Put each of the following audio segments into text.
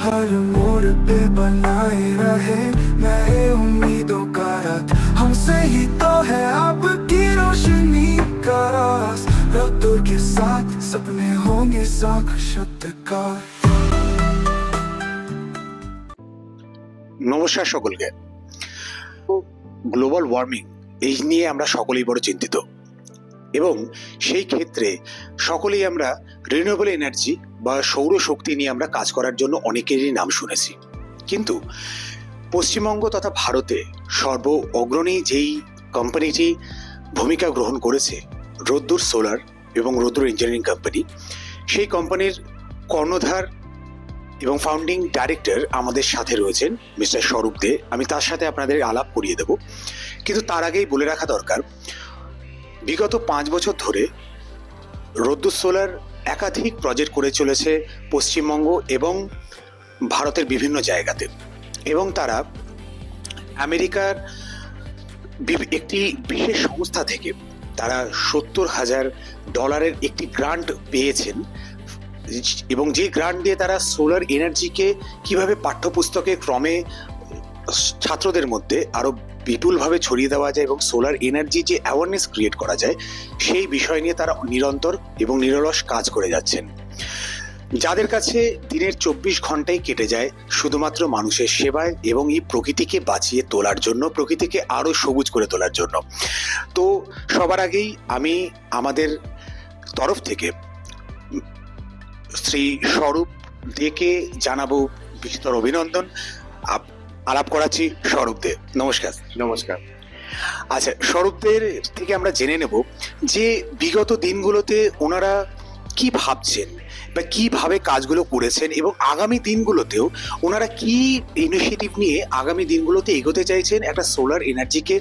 हर मोड़ पे बनाए रहे नए उम्मीदों का रथ हमसे ही तो है आपकी रोशनी का रास रफ्तों के साथ सपने होंगे साक्षात्कार। নমস্কার সকলকে। গ্লোবাল ওয়ার্মিং এই নিয়ে আমরা সকলেই বড় চিন্তিত এবং সেই ক্ষেত্রে সকলেই আমরা রিনিউয়েবল এনার্জি বা সৌরশক্তি নিয়ে আমরা কাজ করার জন্য অনেকেরই নাম শুনেছি, কিন্তু পশ্চিমবঙ্গ তথা ভারতে সর্ব অগ্রণী যেই কোম্পানিটি ভূমিকা গ্রহণ করেছে রোদ্দুর সোলার এবং রোদ্দুর ইঞ্জিনিয়ারিং কোম্পানি, সেই কোম্পানির কর্ণধার এবং ফাউন্ডিং ডাইরেক্টর আমাদের সাথে রয়েছেন মিস্টার স্বরূপ দে। আমি তার সাথে আপনাদের আলাপ করিয়ে দেব, কিন্তু তার আগেই বলে রাখা দরকার বিগত 5 বছর ধরে রোদ্দুর সোলার একাধিক প্রজেক্ট করে চলেছে পশ্চিমবঙ্গ এবং ভারতের বিভিন্ন জায়গাতে, এবং তারা আমেরিকার একটি বিশেষ সংস্থা থেকে তারা $70,000 একটি গ্রান্ট পেয়েছেন, এবং যে গ্রান্ট দিয়ে তারা সোলার এনার্জিকে কিভাবে পাঠ্যপুস্তকে ক্রমে ছাত্রদের মধ্যে আরো বিপুলভাবে ছড়িয়ে দেওয়া যায় এবং সোলার এনার্জি যে অ্যাওয়ারনেস ক্রিয়েট করা যায় সেই বিষয় নিয়ে তারা নিরন্তর এবং নিরলস কাজ করে যাচ্ছেন, যাদের কাছে দিনের 24 ঘন্টাই কেটে যায় শুধুমাত্র মানুষের সেবায় এবং এই প্রকৃতিকে বাঁচিয়ে তোলার জন্য, প্রকৃতিকে আরো সবুজ করে তোলার জন্য। তো সবার আগেই আমি আমাদের তরফ থেকে শ্রী স্বরূপ দেকে জানাবো বিস্তর অভিনন্দন। আলাপ করাচ্ছি স্বরূপ দে। নমস্কার। নমস্কার। আচ্ছা, স্বরূপদের থেকে আমরা জেনে নেব যে বিগত দিনগুলোতে ওনারা কি ভাবছেন বা কিভাবে কাজগুলো করেছেন এবং আগামী দিনগুলোতেও ওনারা কি ইনিশিয়েটিভ নিয়ে আগামী দিনগুলোতে এগোতে চাইছেন একটা সোলার এনার্জিকে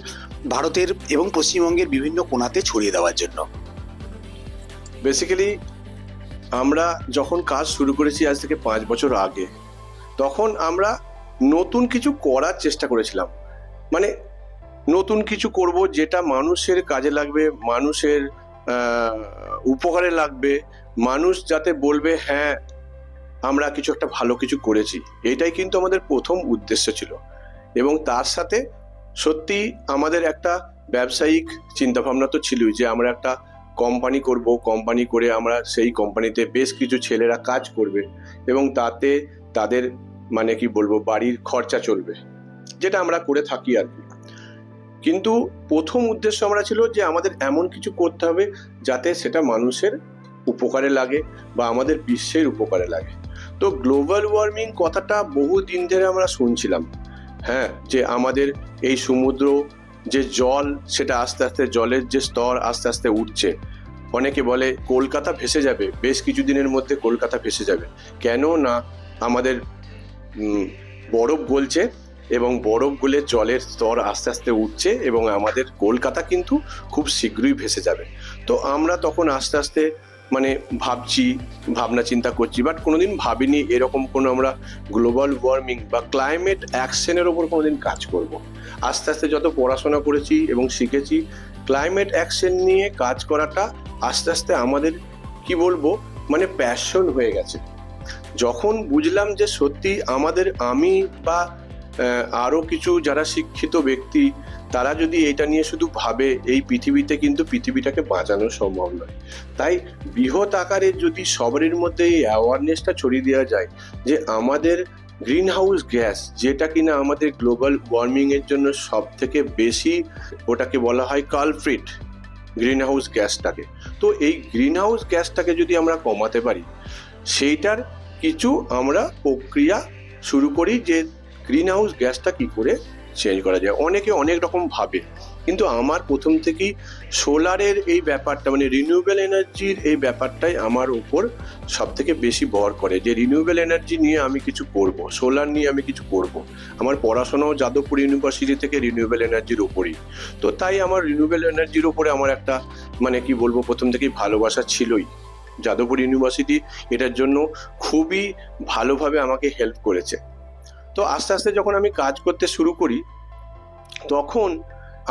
ভারতের এবং পশ্চিমবঙ্গের বিভিন্ন কোণাতে ছড়িয়ে দেওয়ার জন্য। বেসিক্যালি আমরা যখন কাজ শুরু করেছি আজ থেকে 5 বছর আগে, তখন আমরা নতুন কিছু করার চেষ্টা করেছিলাম, মানে নতুন কিছু করব যেটা মানুষের কাজে লাগবে, মানুষের উপকারে লাগবে, মানুষ যাতে বলবে হ্যাঁ আমরা কিছু একটা ভালো কিছু করেছি। এটাই কিন্তু আমাদের প্রথম উদ্দেশ্য ছিল, এবং তার সাথে সত্যি আমাদের একটা ব্যবসায়িক চিন্তাভাবনা তো ছিলই যে আমরা একটা কোম্পানি করব, কোম্পানি করে আমরা সেই কোম্পানিতে বেশ কিছু ছেলেরা কাজ করবে এবং তাতে তাদের মানে কি বলবো বাড়ির খরচা চলবে, যেটা আমরা করে থাকি আর কি। কিন্তু প্রথম উদ্দেশ্য আমরা ছিল যে আমাদের এমন কিছু করতে হবে যাতে সেটা মানুষের উপকারে লাগে বা আমাদের বিশ্বের উপকারে লাগে। তো গ্লোবাল ওয়ার্মিং কথাটা বহু দিন ধরে আমরা শুনছিলাম, হ্যাঁ, যে আমাদের এই সমুদ্র যে জল সেটা আস্তে আস্তে জলের যে স্তর আস্তে আস্তে উঠছে। অনেকে বলে কলকাতা ভেসে যাবে, বেশ কিছুদিনের মধ্যে কলকাতা ভেসে যাবে। কেন না আমাদের বরফ গলছে এবং বরফ গলে জলের স্তর আস্তে আস্তে উঠছে এবং আমাদের কলকাতা কিন্তু খুব শীঘ্রই ভেসে যাবে। তো আমরা তখন আস্তে আস্তে মানে ভাবনা চিন্তা করছি, বাট কোনোদিন ভাবিনি এরকম কোনো আমরা গ্লোবাল ওয়ার্মিং বা ক্লাইমেট অ্যাকশনের ওপর কোনোদিন কাজ করব। আস্তে আস্তে যত পড়াশোনা করেছি এবং শিখেছি, ক্লাইমেট অ্যাকশন নিয়ে কাজ করাটা আস্তে আস্তে আমাদের কি বলবো মানে প্যাশন হয়ে গেছে। যখন বুঝলাম যে সত্যি আমি বা আরও কিছু যারা শিক্ষিত ব্যক্তি তারা যদি এটা নিয়ে শুধু ভাবে, এই পৃথিবীতে কিন্তু পৃথিবীটাকে বাঁচানো সম্ভব নয়। তাই বৃহৎ আকারে যদি সবারই মধ্যে এই অ্যাওয়ারনেসটা ছড়িয়ে দেওয়া যায় যে আমাদের গ্রিন হাউস গ্যাস, যেটা কিনা আমাদের গ্লোবাল ওয়ার্মিং এর জন্য সব থেকে বেশি ওটাকে বলা হয় কালপ্রিট, গ্রিন হাউস গ্যাসটাকে। তো এই গ্রিন হাউস গ্যাসটাকে যদি আমরা কমাতে পারি, সেইটার কিছু আমরা প্রক্রিয়া শুরু করি যে গ্রিন হাউস গ্যাসটা কি করে চেঞ্জ করা যায়। অনেকে অনেক রকম ভাবে, কিন্তু আমার প্রথম থেকেই সোলারের এই ব্যাপারটা মানে রিনিউয়েবল এনার্জির এই ব্যাপারটাই আমার উপর সব থেকে বেশি ভর করে, যে রিনিউয়েবল এনার্জি নিয়ে আমি কিছু করব, সোলার নিয়ে আমি কিছু করব। আমার পড়াশোনাও যাদবপুর ইউনিভার্সিটি থেকে রিনিউয়েবল এনার্জির উপরই, তো তাই আমার রিনিউয়েবল এনার্জির উপরে আমার একটা মানে কি বলবো প্রথম থেকেই ভালোবাসা ছিলই। যাদবপুর ইউনিভার্সিটি এটার জন্য খুবই ভালোভাবে আমাকে হেল্প করেছে। তো আস্তে আস্তে যখন আমি কাজ করতে শুরু করি, তখন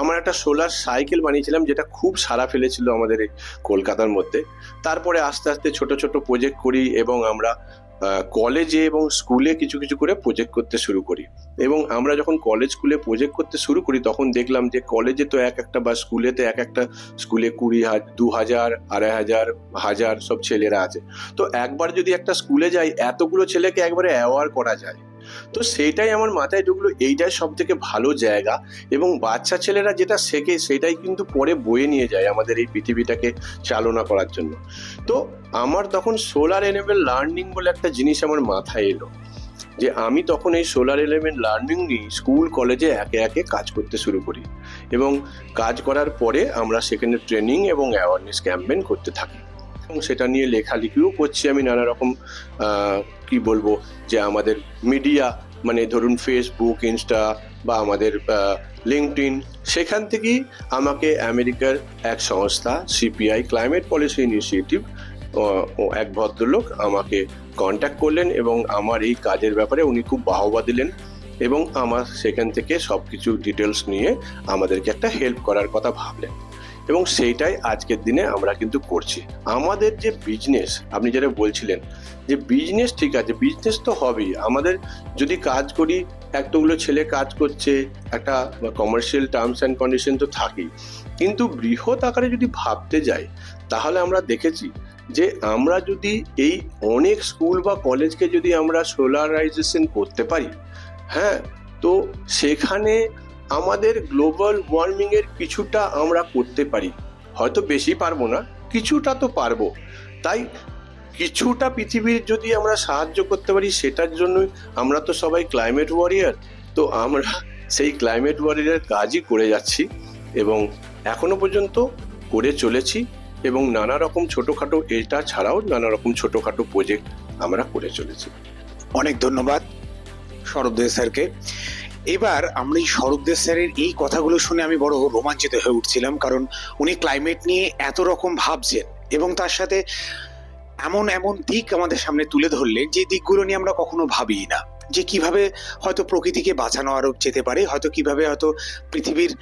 আমার একটা সোলার সাইকেল বানিয়েছিলাম যেটা খুব সাড়া ফেলেছিল আমাদের এই কলকাতার মধ্যে। তারপরে আস্তে আস্তে ছোট ছোট প্রজেক্ট করি এবং আমরা কলেজে এবং স্কুলে কিছু কিছু করে প্রজেক্ট করতে শুরু করি। এবং আমরা যখন কলেজ স্কুলে প্রজেক্ট করতে শুরু করি তখন দেখলাম যে কলেজে তো এক একটা বা স্কুলেতে এক একটা স্কুলে 20,000, 2,000, 2,500, 1,000 সব ছেলেরা আছে। তো একবার যদি একটা স্কুলে যাই এতগুলো ছেলেকে একবারে অ্যাওয়ার করা যায়, তো সেইটাই আমার মাথায় ঢুকলো, এইটাই সব থেকে ভালো জায়গা। এবং বাচ্চা ছেলেরা যেটা শেখে সেটাই কিন্তু পরে বয়ে নিয়ে যায় আমাদের এই পৃথিবীটাকে চালনা করার জন্য। তো আমার তখন সোলার এনেবল লার্নিং বলে একটা জিনিস আমার মাথায় এলো, যে আমি তখন এই সোলার এলিমেন্ট লার্নিং নিয়ে স্কুল কলেজে একে একে কাজ করতে শুরু করি। এবং কাজ করার পরে আমরা সেখানে ট্রেনিং এবং অ্যাওয়ারনেস ক্যাম্পেইন করতে থাকি, এবং সেটা নিয়ে লেখালেখিও করছি আমি নানা রকম। কি বলবো, যে আমাদের মিডিয়া মানে ধরুন ফেসবুক, ইনস্টা বা আমাদের লিঙ্কডইন, সেখান থেকেই আমাকে আমেরিকার এক সংস্থা সিপিআই ক্লাইমেট পলিসি ইনিশিয়েটিভ ও এক ভদ্রলোক আমাকে কন্ট্যাক্ট করলেন এবং আমার এই কাজের ব্যাপারে উনি খুব বাহবা দিলেন এবং আমার সেখান থেকে সব কিছু ডিটেলস নিয়ে আমাদেরকে একটা হেল্প করার কথা ভাবলেন। এবং সেইটাই আজকের দিনে আমরা কিন্তু করছি। আমাদের যে বিজনেস, আপনি যেটা বলছিলেন যে বিজনেস, ঠিক আছে, বিজনেস তো হবেই। আমাদের যদি কাজ করি, এতগুলো ছেলে কাজ করছে, একটা কমার্শিয়াল টার্মস অ্যান্ড কন্ডিশন তো থাকেই, কিন্তু বৃহৎ আকারে যদি ভাবতে যাই তাহলে আমরা দেখেছি যে আমরা যদি এই অনেক স্কুল বা কলেজকে যদি আমরা সোলারাইজেশন করতে পারি, হ্যাঁ, তো সেখানে আমাদের গ্লোবাল ওয়ার্মিং এর কিছুটা আমরা করতে পারি। হয়তো বেশি পারবো না, কিছুটা তো পারবো। তাই কিছুটা পৃথিবীর যদি আমরা সাহায্য করতে পারি, সেটার জন্যই আমরা তো সবাই ক্লাইমেট ওয়ারিয়ার। তো আমরা সেই ক্লাইমেট ওয়ারিয়ার কাজই করে যাচ্ছি এবং এখনো পর্যন্ত করে চলেছি। এবং নানা রকম ছোটখাটো, এটা ছাড়াও নানা রকম ছোটখাটো প্রজেক্ট আমরা করে চলেছি। অনেক ধন্যবাদ সৌরভদেব স্যারকে। এবার আমরা এই সৌরভদেব স্যারের এই কথাগুলো শুনে আমি বড় রোমাঞ্চিত হয়ে উঠছিলাম, কারণ উনি ক্লাইমেট নিয়ে এত রকম ভাবছেন এবং তার সাথে এমন এমন দিক আমাদের সামনে তুলে ধরলেন যে দিকগুলো নিয়ে আমরা কখনো ভাবিই না, যে কিভাবে হয়তো প্রকৃতিকে বাঁচানো আরো যেতে পারে, হয়তো কিভাবে হয়তো পৃথিবীর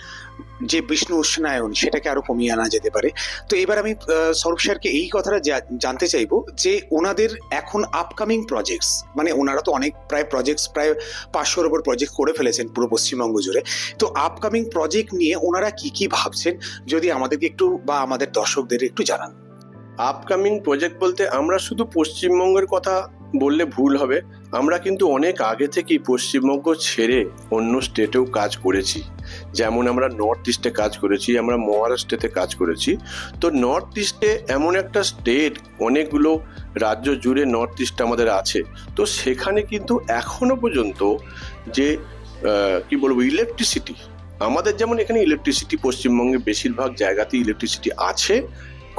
যে বিষ্ণু উষ্ণায়ন সেটাকে আরো কমিয়ে আনা যেতে পারে। তো এবার আমি সৌরভ স্যারকে এই কথাটা জানতে চাইবো যে ওনাদের এখন আপকামিং প্রজেক্টস, মানে ওনারা তো অনেক প্রায় 500-এর উপর প্রজেক্ট করে ফেলেছেন পুরো পশ্চিমবঙ্গ জুড়ে। তো আপকামিং প্রজেক্ট নিয়ে ওনারা কি কি ভাবছেন যদি আমাদেরকে একটু বা আমাদের দর্শকদের একটু জানান। আপকামিং প্রজেক্ট বলতে আমরা শুধু পশ্চিমবঙ্গের কথা বললে ভুল হবে। আমরা কিন্তু অনেক আগে থেকেই পশ্চিমবঙ্গ ছেড়ে অন্য স্টেটেও কাজ করেছি। যেমন আমরা নর্থ ইস্টে কাজ করেছি, আমরা মহারাষ্ট্রেতে কাজ করেছি। তো নর্থ ইস্টে এমন একটা স্টেট, অনেকগুলো রাজ্য জুড়ে নর্থ ইস্ট আমাদের আছে। তো সেখানে কিন্তু এখনো পর্যন্ত যে কি বলবো, ইলেকট্রিসিটি, আমাদের যেমন এখানে ইলেকট্রিসিটি পশ্চিমবঙ্গে বেশিরভাগ জায়গাতেই ইলেকট্রিসিটি আছে,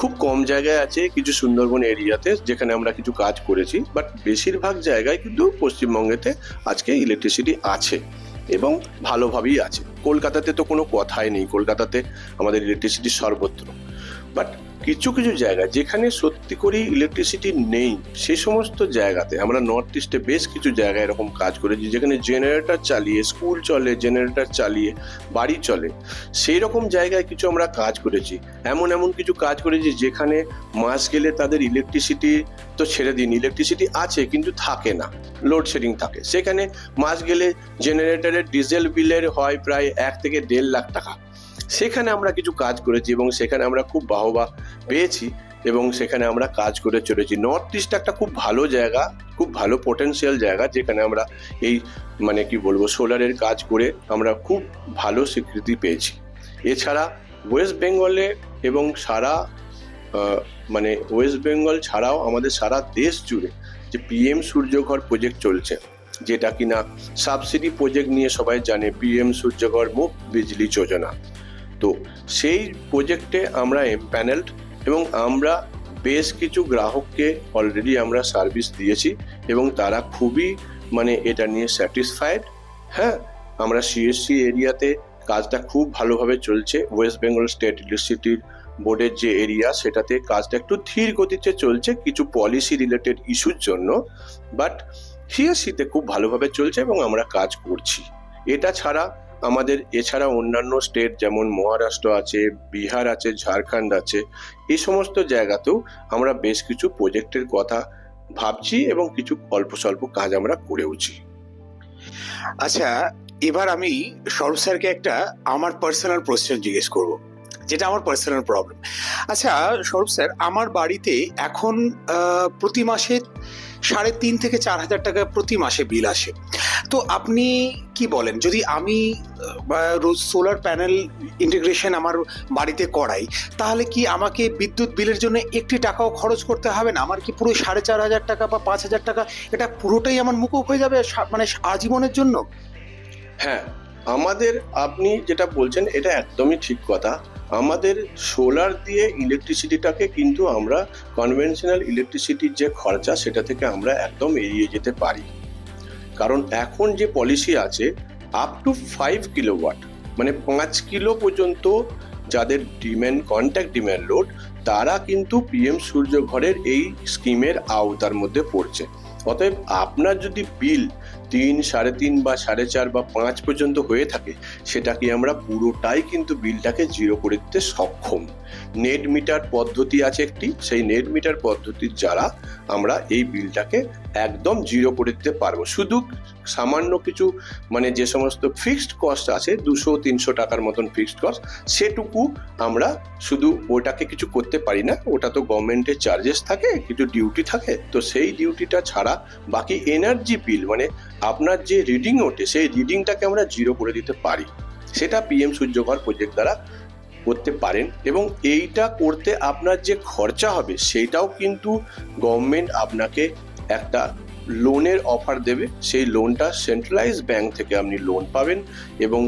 খুব কম জায়গায় আছে কিছু সুন্দরবন এরিয়াতে যেখানে আমরা কিছু কাজ করেছি, বাট বেশিরভাগ জায়গায় কিন্তু পশ্চিমবঙ্গেতে আজকে ইলেকট্রিসিটি আছে এবং ভালোভাবেই আছে। কলকাতাতে তো কোনো কথাই নেই, কলকাতাতে আমাদের ইলেকট্রিসিটি সর্বত্র। বাট কিছু কিছু জায়গায় যেখানে সত্যি করেই ইলেকট্রিসিটি নেই, সে সমস্ত জায়গাতে আমরা নর্থ ইস্টে বেশ কিছু জায়গায় এরকম কাজ করেছি যেখানে জেনারেটর চালিয়ে স্কুল চলে, জেনারেটর চালিয়ে বাড়ি চলে। সেই রকম জায়গায় কিছু আমরা কাজ করেছি। এমন কিছু কাজ করেছি যেখানে মাস গেলে তাদের ইলেকট্রিসিটি তো ছেড়ে দিন, ইলেকট্রিসিটি আছে কিন্তু থাকে না, লোডশেডিং থাকে। সেখানে মাস গেলে জেনারেটরের ডিজেল বিলের হয় প্রায় 1 থেকে 1.5 লাখ টাকা। সেখানে আমরা কিছু কাজ করেছি এবং সেখানে আমরা খুব বাহবা পেয়েছি এবং সেখানে আমরা কাজ করে চলেছি। নর্থ ইস্ট একটা খুব ভালো জায়গা, খুব ভালো পোটেনশিয়াল জায়গা, যেখানে আমরা এই মানে কি বলবো সোলারের কাজ করে আমরা খুব ভালো স্বীকৃতি পেয়েছি। এছাড়া ওয়েস্ট বেঙ্গলে এবং সারা মানে ওয়েস্ট বেঙ্গল ছাড়াও আমাদের সারা দেশ জুড়ে যে পিএম সূর্যঘর প্রজেক্ট চলছে, যেটা কিনা সাবসিডি প্রজেক্ট নিয়ে সবাই জানে, পিএম সূর্যঘর মুফট বিজলি যোজনা। তো সেই প্রজেক্টে আমরা এমপ্যানেলড এবং আমরা বেশ কিছু গ্রাহককে অলরেডি আমরা সার্ভিস দিয়েছি এবং তারা খুবই মানে এটা নিয়ে স্যাটিসফাইড। হ্যাঁ, আমরা সিএসসি এরিয়াতে কাজটা খুব ভালোভাবে চলছে। ওয়েস্ট বেঙ্গল স্টেট ইলেকট্রিসিটি বোর্ডের যে এরিয়া, সেটাতে কাজটা একটু ধীর গতিতে চলছে কিছু পলিসি রিলেটেড ইস্যুর জন্য, বাট সিএসসিতে খুব ভালোভাবে চলছে এবং আমরা কাজ করছি। এটা ছাড়া আমাদের এছাড়া অন্যান্য স্টেট যেমন মহারাষ্ট্র আছে, বিহার আছে, ঝাড়খণ্ড আছে, এই সমস্ত জায়গাতেও আমরা বেশ কিছু প্রজেক্টের কথা ভাবছি এবং কিছু অল্প স্বল্প কাজ আমরা করেওছি। আচ্ছা, এবার আমি সৌরভ স্যারকে একটা আমার পার্সোনাল কোশ্চেন জিজ্ঞেস করব, যেটা আমার পার্সোনাল প্রবলেম। আচ্ছা সৌরভ স্যার, আমার বাড়িতে এখন প্রতি মাসে 3.5 থেকে 4 হাজার টাকা প্রতি মাসে বিল আসে। তো আপনি কি বলেন, যদি আমি রোজ সোলার প্যানেল ইন্টিগ্রেশন আমার বাড়িতে করাই, তাহলে কি আমাকে বিদ্যুৎ বিলের জন্য একটি টাকাও খরচ করতে হবে না? আমার কি পুরো 4.5 হাজার টাকা বা 5 হাজার টাকা এটা পুরোটাই আমার মুকুব হয়ে যাবে মানে আজীবনের জন্য? হ্যাঁ, আমাদের আপনি যেটা বলছেন এটা একদমই ঠিক কথা। আমাদের সোলার দিয়ে ইলেকট্রিসিটিটাকে কিন্তু আমরা কনভেনশনাল ইলেকট্রিসিটির যে খরচা সেটা থেকে আমরা একদম এড়িয়ে যেতে পারি। কারণ এখন যে পলিসি আছে আপ টু 5 কিলোওয়াট, মানে 5 কিলো পর্যন্ত যাদের ডিম্যান্ড কন্ট্যাক্ট ডিম্যান্ড লোড, তারা কিন্তু পিএম সূর্যঘরের এই স্কিমের আওতার মধ্যে পড়ছে। অতএব আপনার যদি বিল 3, 3.5 বা 4.5 বা 5 পর্যন্ত হয়ে থাকে, সেটাকে আমরা পুরোটাই কিন্তু বিলটাকে জিরো করে দিতে সক্ষম। নেট মিটার পদ্ধতি আছে একটি, সেই নেট মিটার পদ্ধতির দ্বারা আমরা এই বিলটাকে একদম জিরো করে দিতে পারবো। শুধু সামান্য কিছু মানে যে সমস্ত ফিক্সড কস্ট আছে 200-300 টাকার মতন ফিক্সড কস্ট, সেটুকু আমরা শুধু ওটাকে কিছু করতে পারি না, ওটা তো গভর্নমেন্টের চার্জেস থাকে, কিছু ডিউটি থাকে, তো সেই ডিউটিটা ছাড়া বাকি এনার্জি বিল মানে আপনার যে রিডিং ওঠে সেই রিডিংটাকে আমরা জিরো করে দিতে পারি। সেটা পিএম সূর্যঘর প্রজেক্ট দ্বারা করতে পারেন। এবং এইটা করতে আপনার যে খরচা হবে সেইটাও কিন্তু গভর্নমেন্ট আপনাকে একটা লোনের অফার দেবে। সেই লোনটা সেন্ট্রালাইজ ব্যাংক থেকে আপনি লোন পাবেন এবং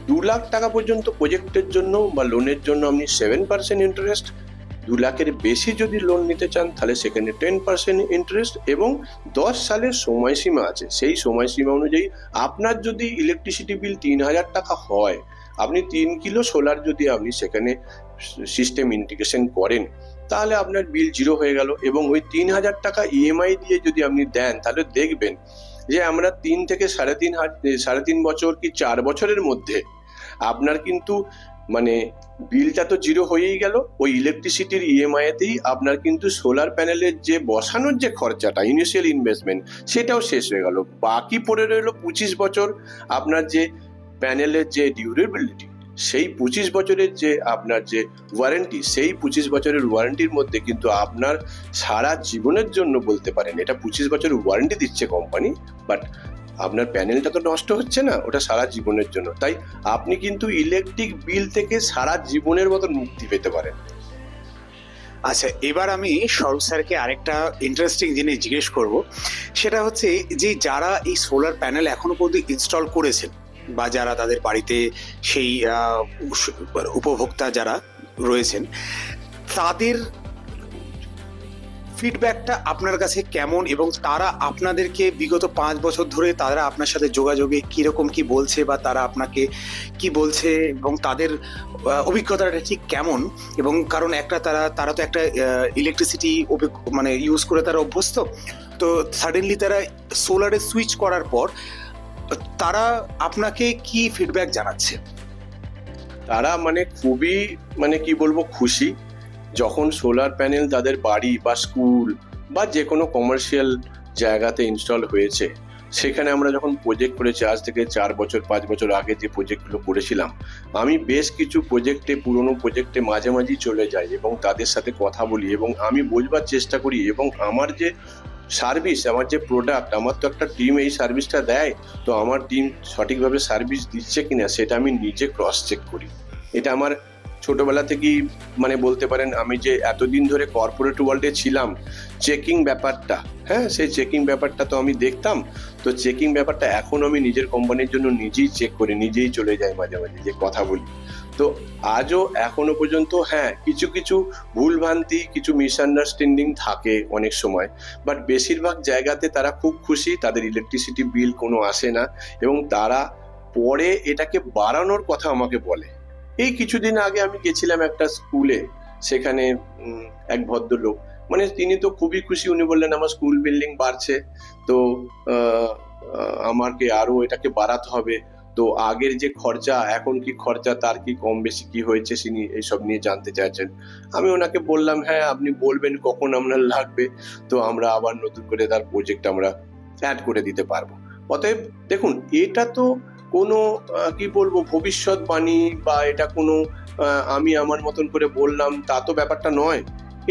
2 লাখ টাকা পর্যন্ত প্রজেক্টের জন্য বা লোনের জন্য আপনি 7% ইন্টারেস্ট, 2 লাখের বেশি যদি লোন নিতে চান তাহলে সেখানে 10% ইন্টারেস্ট এবং 10 সালের সময়সীমা আছে। সেই সময়সীমা অনুযায়ী আপনার যদি ইলেকট্রিসিটি বিল 3,000 টাকা হয়, আপনি 3 কিলো সোলার যদি আপনি সেখানে সিস্টেম ইন্টিগ্রেশন করেন, তাহলে আপনার বিল জিরো হয়ে গেল। এবং ওই 3,000 টাকা ইএমআই দিয়ে যদি আপনি দেন, তাহলে দেখবেন যে আমরা 3 থেকে 3.5 বছর কি 4 বছরের মধ্যে আপনার কিন্তু মানে বিলটা তো জিরো হয়েই গেল, ওই ইলেকট্রিসিটির ইএমআইতেই আপনার কিন্তু সোলার প্যানেলের যে বসানোর যে খরচাটা ইনিশিয়াল ইনভেস্টমেন্ট সেটাও শেষ হয়ে গেল। বাকি পড়ে রইল 25 বছর আপনার যে প্যানেলের যে ডিউরেবিলিটি, সেই 25 বছরের যে আপনার যে ওয়ারেন্টি, সেই 25 বছরের ওয়ারেন্টির মধ্যে কিন্তু আপনার সারা জীবনের জন্য বলতে পারেন এটা 25 বছরের ওয়ারেন্টি দিচ্ছে কোম্পানি, বাট আপনার প্যানেলটা তো নষ্ট হচ্ছে না, ওটা সারা জীবনের জন্য। তাই আপনি কিন্তু ইলেকট্রিক বিল থেকে সারা জীবনের মতন মুক্তি পেতে পারেন। আচ্ছা, এবার আমি সৌরভ স্যারকে আরেকটা ইন্টারেস্টিং জিনিস জিজ্ঞেস করব, সেটা হচ্ছে যে যারা এই সোলার প্যানেল এখনো পর্যন্ত ইনস্টল করেছেন বা যারা তাদের বাড়িতে সেই উপভোক্তা যারা রয়েছেন, তাদের ফিডব্যাকটা আপনার কাছে কেমন এবং তারা আপনাদেরকে বিগত 5 বছর ধরে তারা আপনার সাথে যোগাযোগে কিরকম কি বলছে বা তারা আপনাকে কি বলছে এবং তাদের অভিজ্ঞতাটা ঠিক কেমন? এবং কারণ একটা তারা তো একটা ইলেকট্রিসিটি মানে ইউজ করে তারা অভ্যস্ত, তো সাডেনলি তারা সোলারে সুইচ করার পর তারা আপনাকে কি ফিডব্যাক জানাচ্ছে? তারা মানে খুবই মানে কি বলবো খুশি। যখন সোলার প্যানেল তাদের বাড়ি বা স্কুল বা যে কোনো কমার্শিয়াল জায়গাতে ইনস্টল হয়েছে, সেখানে আমরা যখন প্রজেক্ট করেছি আজ থেকে 4 বছর 5 বছর আগে যে প্রজেক্টগুলো করেছিলাম, আমি বেশ কিছু প্রজেক্টে পুরনো প্রজেক্টে মাঝে মাঝেই চলে যাই এবং তাদের সাথে কথা বলি এবং আমি বোঝবার চেষ্টা করি এবং আমার যে সার্ভিস, আমার যে প্রোডাক্ট, আমার তো একটা টিম এই সার্ভিসটা দেয়, তো আমার টিম সঠিকভাবে সার্ভিস দিচ্ছে কিনা সেটা আমি নিজে ক্রস চেক করি। এটা আমার ছোটবেলা থেকেই মানে বলতে পারেন, আমি যে এতদিন ধরে কর্পোরেট ওয়ার্ল্ডে ছিলাম, চেকিং ব্যাপারটা, হ্যাঁ সেই চেকিং ব্যাপারটা তো আমি দেখতাম, তো চেকিং ব্যাপারটা এখন আমি নিজের কোম্পানির জন্য নিজেই চেক করি, নিজেই চলে যাই মাঝে মাঝে যে কথা বলি। তো আজও এখনো পর্যন্ত হ্যাঁ কিছু কিছু ভুলভ্রান্তি, কিছু মিসআন্ডারস্ট্যান্ডিং থাকে অনেক সময়, বাট বেশিরভাগ জায়গাতে তারা খুব খুশি, তাদের ইলেকট্রিসিটি বিল কোনো আসে না এবং তারা পরে এটাকে বাড়ানোর কথা আমাকে বলে। এই কিছুদিন আগে আমি গেছিলাম একটা স্কুলে, সেখানে এক ভদ্রলোক মানে তিনি তো খুবই খুশি, উনি বললেন আমার স্কুল বিল্ডিং বাড়ছে, তো আমাকে আরো এটাকে বাড়াতে হবে। তো আগের যে খরচা এখন কি খরচা, তার কি কম বেশি কি হয়েছে তিনি এইসব নিয়ে জানতে চাইছেন। আমি ওনাকে বললাম হ্যাঁ আপনি বলবেন কখন আপনার লাগবে, তো আমরা আবার নতুন করে তার প্রজেক্ট আমরা অ্যাড করে দিতে পারবো। অতএব দেখুন, এটা তো কোনো কি বলবো ভবিষ্যৎবাণী বা এটা কোনো আমি আমার মতন করে বললাম তা তো ব্যাপারটা নয়।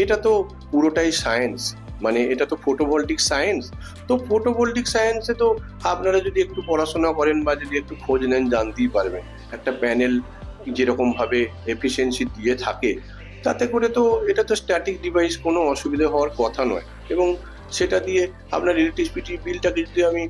এটা তো পুরোটাই সায়েন্স, মানে এটা তো ফটোভোল্টিক সায়েন্স। তো ফটোভোল্টিক সায়েন্সে তো আপনারা যদি একটু পড়াশোনা করেন বা যদি একটু খোঁজ নেন জানতেই পারবেন একটা প্যানেল যেরকম ভাবে এফিসিয়েন্সি দিয়ে থাকে, তাতে করে তো এটা তো স্ট্যাটিক ডিভাইস, কোনো অসুবিধা হওয়ার কথা নয়। এবং সেটা দিয়ে আপনার ইলেকট্রিসিটি বিলটাকে যদি আমি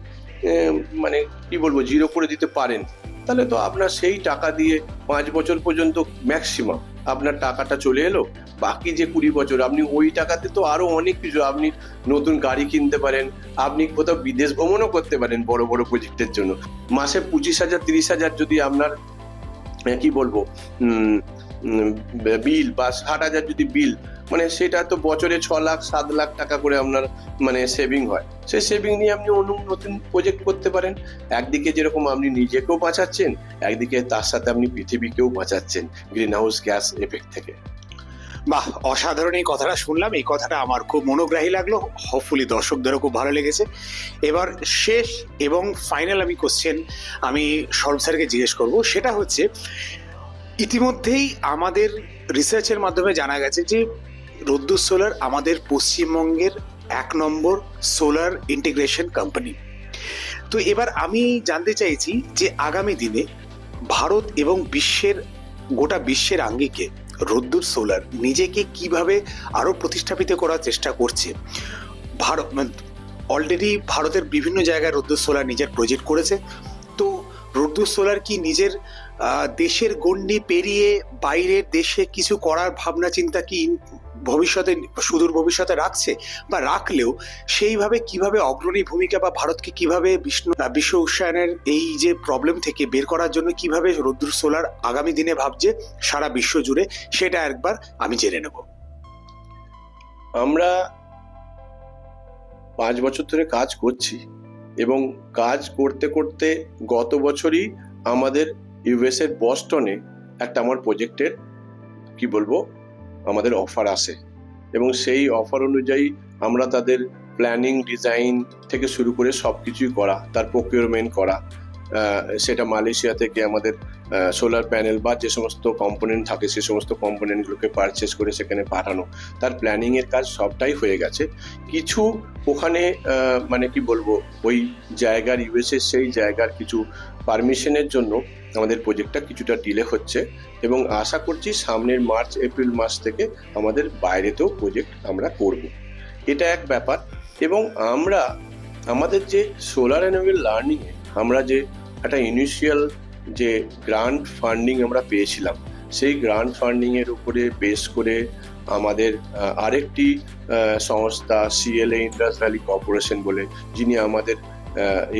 মানে কি বলবো জিরো করে দিতে পারেন, তাহলে তো আপনার সেই টাকা দিয়ে 5 বছর পর্যন্ত ম্যাক্সিমাম আপনার টাকাটা চলে এলো। বাকি যে 20 বছর আপনি ওই টাকাতে তো আরো অনেক কিছু, আপনি নতুন গাড়ি কিনতে পারেন, আপনি কোথাও বিদেশ ভ্রমণও করতে পারেন বড় বড় প্রজেক্টের জন্য। মাসে 25,000 30,000 যদি আপনার কি বলবো বিল বা 60,000 যদি বিল, মানে সেটা তো বছরে 6 লাখ 7 লাখ টাকা করে আপনার মানে সেভিং হয়। সেই সেভিং নিয়ে আপনি নতুন প্রজেক্ট করতে পারেন। একদিকে যেরকম আপনি নিজেকেও বাঁচাচ্ছেন, একদিকে তার সাথে আপনি পৃথিবীকেও বাঁচাচ্ছেন গ্রিন হাউস গ্যাস এফেক্ট থেকে। বাহ, অসাধারণ এই কথাটা শুনলাম, এই কথাটা আমার খুব মনোগ্রাহী লাগলো, হোপফুলি দর্শকদেরও খুব ভালো লেগেছে। এবার শেষ এবং ফাইনাল আমি কোশ্চেন আমি সৌরভ স্যারকে জিজ্ঞেস করব, সেটা হচ্ছে ইতিমধ্যেই আমাদের রিসার্চের মাধ্যমে জানা গেছে যে রোদ্দুর সোলার আমাদের পশ্চিমবঙ্গের 1 নম্বর সোলার ইন্টিগ্রেশন কোম্পানি। তো এবার আমি জানতে চাইছি যে আগামী দিনে ভারত এবং গোটা বিশ্বের আঙ্গিকে রোদ্দুর সোলার নিজেকে কিভাবে আরো প্রতিষ্ঠাপিত করার চেষ্টা করছে। ভারত অলরেডি ভারতের বিভিন্ন জায়গায় রোদ্দুর সোলার নিজের প্রজেক্ট করেছে। তো রোদ্দুর সোলার কি নিজের দেশের গণ্ডি পেরিয়ে বাইরের দেশে কিছু করার ভাবনা চিন্তা কি ভবিষ্যতে, সুদূর ভবিষ্যতে রাখছে, বা রাখলেও সেইভাবে কিভাবে অগ্রণী ভূমিকা বা ভারতকে কিভাবে বিশ্ব উষ্ণায়নের এই যে প্রবলেম থেকে বের করার জন্য কিভাবে রোদ্দুর সোলার আগামী দিনে ভাবছে সারা বিশ্ব জুড়ে, সেটা একবার আমি জেনে নেব। আমরা 5 বছর ধরে কাজ করছি এবং কাজ করতে করতে গত বছরই আমাদের ইউএসএর বস্টনে একটা আমার প্রজেক্টের কি বলবো আমাদের অফার আসে এবং সেই অফার অনুযায়ী আমরা তাদের প্ল্যানিং ডিজাইন থেকে শুরু করে সব কিছুই করা, তার প্রকিউরমেন্ট করা, সেটা মালয়েশিয়া থেকে আমাদের সোলার প্যানেল বা যে সমস্ত কম্পোনেন্ট থাকে সে সমস্ত কম্পোনেন্টগুলোকে পারচেস করে সেখানে পাঠানো, তার প্ল্যানিংয়ের কাজ সবটাই হয়ে গেছে। কিছু ওখানে মানে কি বলবো ওই জায়গার ইউএসএ সেই জায়গার কিছু পারমিশনের জন্য আমাদের প্রজেক্টটা কিছুটা ডিলে হচ্ছে এবং আশা করছি সামনের মার্চ এপ্রিল মাস থেকে আমাদের বাইরেতেও প্রজেক্ট আমরা করব। এটা এক ব্যাপার। এবং আমরা আমাদের যে সোলার এনার্জি লার্নিংয়ে আমরা যে একটা ইনিশিয়াল যে গ্রান্ট ফান্ডিং আমরা পেয়েছিলাম, সেই গ্রান্ট ফান্ডিংয়ের উপরে বেস করে আমাদের আরেকটি সংস্থা সিএলএ ইন্ডাস ভ্যালি কর্পোরেশন বলে, যিনি আমাদের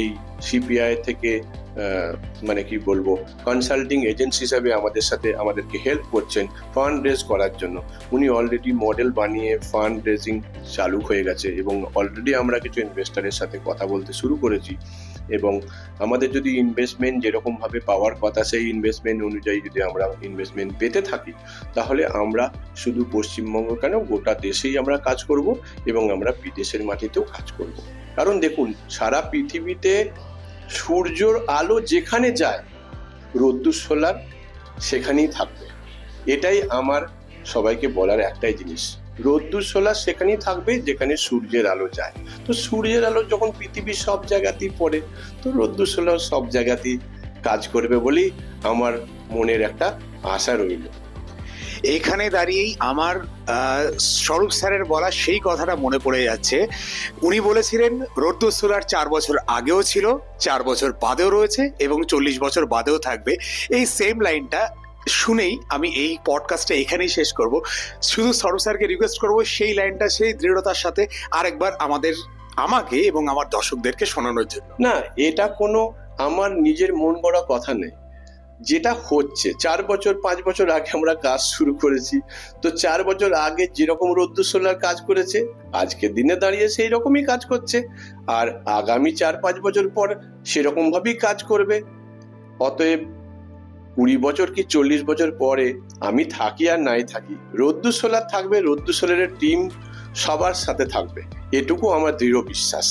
এই সিপিআই থেকে মানে কি বলবো কনসাল্টিং এজেন্সি হিসাবে আমাদের সাথে আমাদেরকে হেল্প করছেন ফান্ড রেজ করার জন্য। উনি অলরেডি মডেল বানিয়ে ফান্ড রেজিং চালু হয়ে গেছে এবং অলরেডি আমরা কিছু ইনভেস্টারের সাথে কথা বলতে শুরু করেছি। এবং আমাদের যদি ইনভেস্টমেন্ট যেরকমভাবে পাওয়ার কথা সেই ইনভেস্টমেন্ট অনুযায়ী যদি আমরা ইনভেস্টমেন্ট পেতে থাকি, তাহলে আমরা শুধু পশ্চিমবঙ্গ কেন গোটা দেশেই আমরা কাজ করব এবং আমরা বিদেশের মাটিতেও কাজ করব। কারণ দেখুন, সারা পৃথিবীতে সূর্যর আলো যেখানে যায় রোদ্দুর সোলার সেখানেই থাকবে। এটাই আমার সবাইকে বলার একটাই জিনিস, রোদ্দুর সোলার সেখানেই থাকবে যেখানে সূর্যের আলো যায়। তো সূর্যের আলো যখন পৃথিবীর সব জায়গাতেই পড়ে, তো রোদ্দুর সোলার সব জায়গাতেই কাজ করবে বলেই আমার মনের একটা আশা রইল। এইখানে দাঁড়িয়েই আমার স্বরূপ স্যারের বলা সেই কথাটা মনে পড়ে যাচ্ছে। উনি বলেছিলেন রোদ্দুর সোলার 4 বছর আগেও ছিল, 4 বছর বাদেও রয়েছে এবং 40 বছর বাদেও থাকবে। এই সেম লাইনটা শুনেই আমি এই পডকাস্টটা এখানেই শেষ করব। শুধু স্বরূপ স্যারকে রিকোয়েস্ট করব সেই লাইনটা সেই দৃঢ়তার সাথে আরেকবার আমাকে এবং আমার দর্শকদেরকে শোনানোর জন্য। না, এটা কোনো আমার নিজের মন গড়া কথা নেই, যেটা হচ্ছে 4 বছর 5 বছর আগে আমরা কাজ শুরু করেছি। তো 4 বছর আগে যেরকম রোদ্দুর সোলার কাজ করেছে আজকের দিনে দাঁড়িয়ে সেই রকমই কাজ করছে, আর আগামী 4-5 বছর পর সেরকম ভাবেই কাজ করবে। অতএব 20 বছর কি 40 বছর পরে আমি থাকি আর নাই থাকি, রোদ্দুর সোলার থাকবে, রোদ্দুর সোলারের টিম সবার সাথে থাকবে, এটুকু আমার দৃঢ় বিশ্বাস।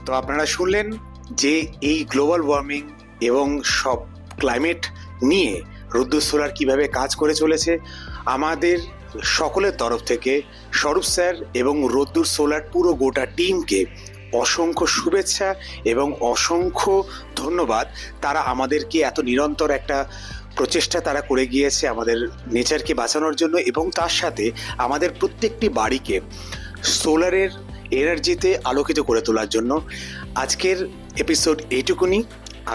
তো আপনারা শুনলেন যে এই গ্লোবাল ওয়ার্মিং এবং সব ক্লাইমেট নিয়ে রোদ্দুর সোলার কিভাবে কাজ করে চলেছে। আমাদের সকলের তরফ থেকে স্বরূপ স্যার এবং রোদ্দুর সোলার পুরো গোটা টিমকে অসংখ্য শুভেচ্ছা এবং অসংখ্য ধন্যবাদ। তারা আমাদেরকে এত নিরন্তর একটা প্রচেষ্টা তারা করে গিয়েছে আমাদের নেচারকে বাঁচানোর জন্য, এবং তার সাথে আমাদের প্রত্যেকটি বাড়িকে সোলারের এনার্জিতে আলোকিত করে তোলার জন্য। আজকের এপিসোড এইটুকুনি,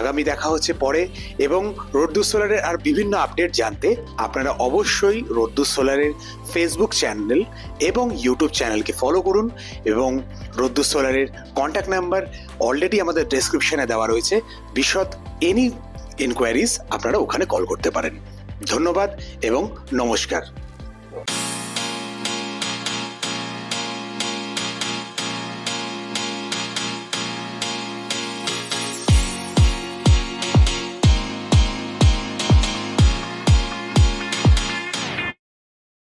আগামী দেখা হচ্ছে পরে। এবং রোদ্দুর সোলারের আর বিভিন্ন আপডেট জানতে আপনারা অবশ্যই রোদ্দুর সোলারের ফেসবুক চ্যানেল এবং ইউটিউব চ্যানেলকে ফলো করুন, এবং রোদ্দুর সোলারের কন্ট্যাক্ট নাম্বার অলরেডি আমাদের ডেসক্রিপশনে দেওয়া রয়েছে। বিশদ এনি ইনকোয়ারিজ আপনারা ওখানে কল করতে পারেন। ধন্যবাদ এবং নমস্কার।